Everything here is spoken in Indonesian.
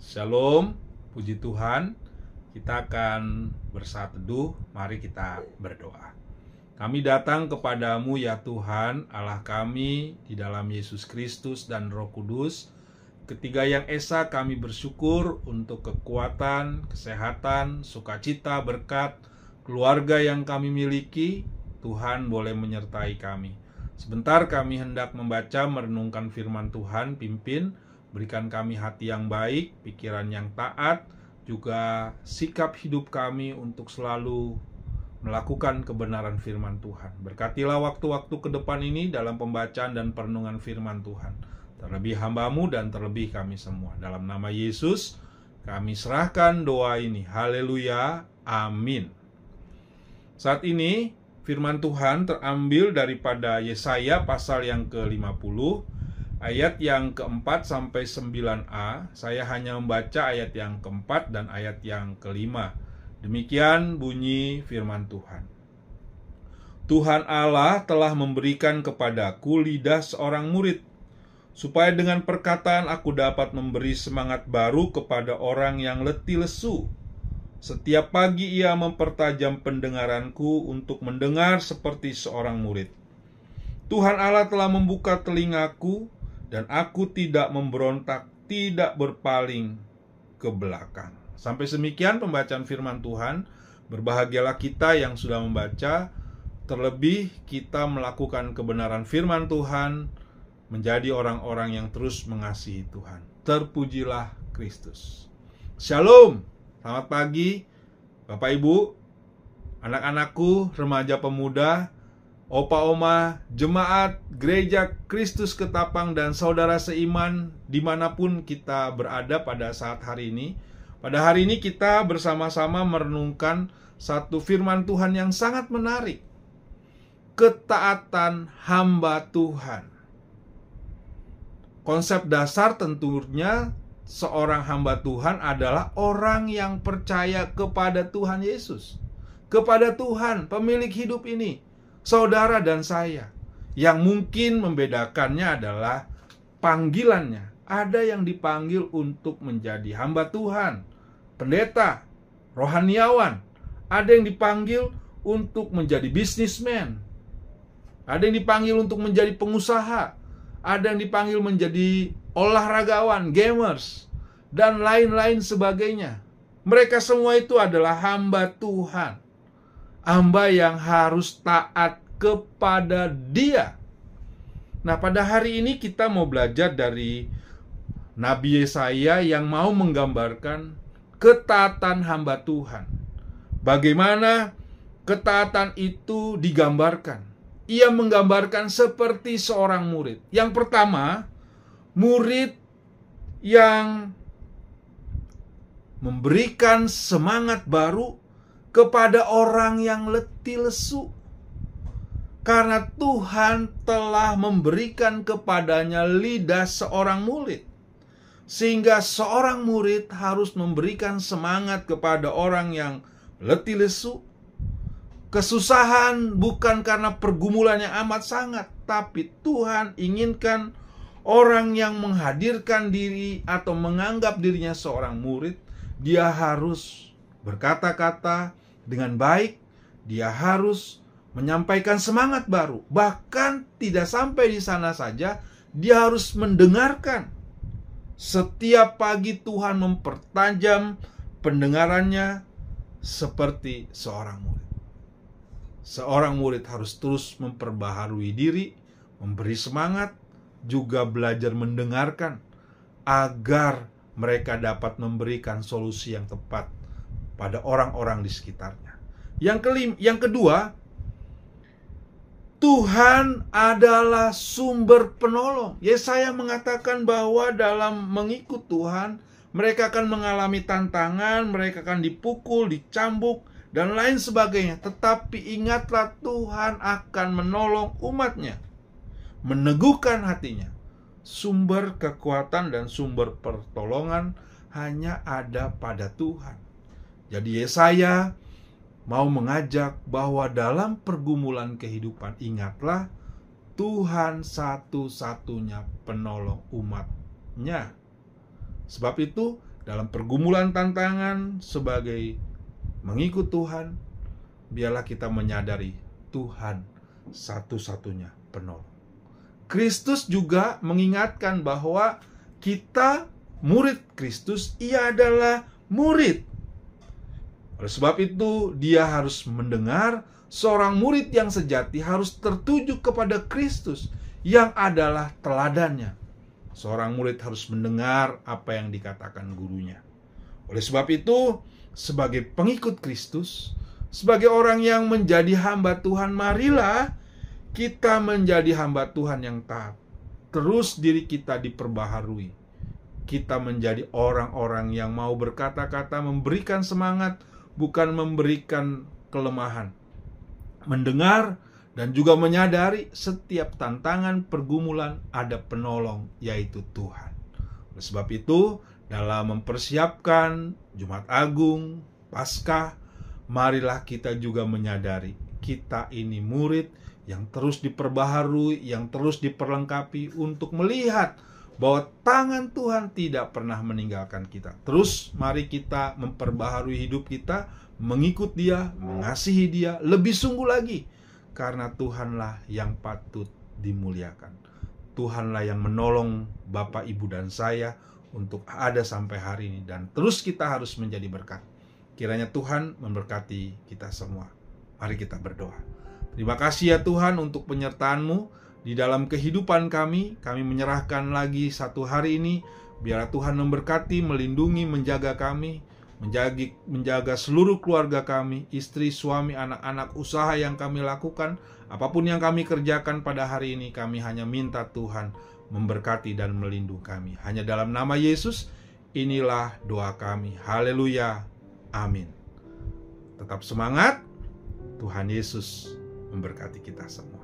Shalom, puji Tuhan. Kita akan bersaat teduh, mari kita berdoa. Kami datang kepadamu ya Tuhan, Allah kami, di dalam Yesus Kristus dan Roh Kudus. Ketiga yang esa kami bersyukur untuk kekuatan, kesehatan, sukacita, berkat, keluarga yang kami miliki. Tuhan boleh menyertai kami. Sebentar kami hendak membaca, merenungkan firman Tuhan, pimpin. Berikan kami hati yang baik, pikiran yang taat, juga sikap hidup kami untuk selalu melakukan kebenaran firman Tuhan. Berkatilah waktu-waktu ke depan ini dalam pembacaan dan perenungan firman Tuhan. Terlebih hamba-Mu dan terlebih kami semua. Dalam nama Yesus, kami serahkan doa ini. Haleluya, amin. Saat ini, firman Tuhan terambil daripada Yesaya pasal yang ke-50, ayat yang ke-4 sampai 9a. Saya hanya membaca ayat yang ke-4 dan ayat yang ke-5. Demikian bunyi firman Tuhan. Tuhan Allah telah memberikan kepadaku lidah seorang murid, supaya dengan perkataan aku dapat memberi semangat baru kepada orang yang letih lesu. Setiap pagi ia mempertajam pendengaranku untuk mendengar seperti seorang murid. Tuhan Allah telah membuka telingaku, dan aku tidak memberontak, tidak berpaling ke belakang. Sampai semikian pembacaan firman Tuhan. Berbahagialah kita yang sudah membaca, terlebih kita melakukan kebenaran firman Tuhan, menjadi orang-orang yang terus mengasihi Tuhan. Terpujilah Kristus. Shalom, selamat pagi Bapak Ibu, anak-anakku, remaja pemuda, opa oma, jemaat, gereja Kristus Ketapang, dan saudara seiman dimanapun kita berada pada saat hari ini. Pada hari ini kita bersama-sama merenungkan satu firman Tuhan yang sangat menarik. Ketaatan hamba Tuhan. Konsep dasar tentunya seorang hamba Tuhan adalah orang yang percaya kepada Tuhan Yesus, kepada Tuhan, pemilik hidup ini, saudara dan saya. Yang mungkin membedakannya adalah panggilannya. Ada yang dipanggil untuk menjadi hamba Tuhan, pendeta, rohaniawan. Ada yang dipanggil untuk menjadi bisnismen. Ada yang dipanggil untuk menjadi pengusaha. Ada yang dipanggil menjadi olahragawan, gamers, dan lain-lain sebagainya. Mereka semua itu adalah hamba Tuhan. Hamba yang harus taat kepada Dia. Nah, pada hari ini kita mau belajar dari Nabi Yesaya yang mau menggambarkan ketaatan hamba Tuhan. Bagaimana ketaatan itu digambarkan? Ia menggambarkan seperti seorang murid. Yang pertama, murid yang memberikan semangat baru kepada orang yang letih lesu. Karena Tuhan telah memberikan kepadanya lidah seorang murid, sehingga seorang murid harus memberikan semangat kepada orang yang letih lesu. Kesusahan bukan karena pergumulan yang amat sangat, tapi Tuhan inginkan orang yang menghadirkan diri atau menganggap dirinya seorang murid, dia harus berkata-kata dengan baik, dia harus menyampaikan semangat baru. Bahkan tidak sampai di sana saja, dia harus mendengarkan. Setiap pagi Tuhan mempertajam pendengarannya seperti seorang murid. Seorang murid harus terus memperbaharui diri, memberi semangat, juga belajar mendengarkan, agar mereka dapat memberikan solusi yang tepat pada orang-orang di sekitarnya. Yang kedua, Tuhan adalah sumber penolong. Yesaya mengatakan bahwa dalam mengikut Tuhan, mereka akan mengalami tantangan, mereka akan dipukul, dicambuk, dan lain sebagainya. Tetapi ingatlah, Tuhan akan menolong umatnya, meneguhkan hatinya. Sumber kekuatan dan sumber pertolongan hanya ada pada Tuhan. Jadi Yesaya mau mengajak bahwa dalam pergumulan kehidupan, ingatlah Tuhan satu-satunya penolong umatnya. Sebab itu dalam pergumulan tantangan sebagai mengikut Tuhan, biarlah kita menyadari Tuhan satu-satunya penolong. Kristus juga mengingatkan bahwa kita murid Kristus, ia adalah murid. Oleh sebab itu, dia harus mendengar. Seorang murid yang sejati harus tertuju kepada Kristus yang adalah teladannya. Seorang murid harus mendengar apa yang dikatakan gurunya. Oleh sebab itu, sebagai pengikut Kristus, sebagai orang yang menjadi hamba Tuhan, marilah kita menjadi hamba Tuhan yang taat. Terus diri kita diperbaharui. Kita menjadi orang-orang yang mau berkata-kata, memberikan semangat, bukan memberikan kelemahan. Mendengar dan juga menyadari setiap tantangan pergumulan ada penolong, yaitu Tuhan. Oleh sebab itu, dalam mempersiapkan Jumat Agung, Paskah, marilah kita juga menyadari kita ini murid yang terus diperbaharui, yang terus diperlengkapi untuk melihat bahwa tangan Tuhan tidak pernah meninggalkan kita. Terus mari kita memperbaharui hidup kita, mengikut Dia, mengasihi Dia lebih sungguh lagi, karena Tuhanlah yang patut dimuliakan. Tuhanlah yang menolong Bapak, Ibu, dan saya untuk ada sampai hari ini, dan terus kita harus menjadi berkat. Kiranya Tuhan memberkati kita semua. Mari kita berdoa. Terima kasih ya Tuhan untuk penyertaan-Mu di dalam kehidupan kami. Kami menyerahkan lagi satu hari ini. Biarlah Tuhan memberkati, melindungi, menjaga kami, menjaga seluruh keluarga kami, istri, suami, anak-anak, usaha yang kami lakukan, apapun yang kami kerjakan pada hari ini, kami hanya minta Tuhan memberkati dan melindungi kami. Hanya dalam nama Yesus, inilah doa kami. Haleluya. Amin. Tetap semangat. Tuhan Yesus memberkati kita semua.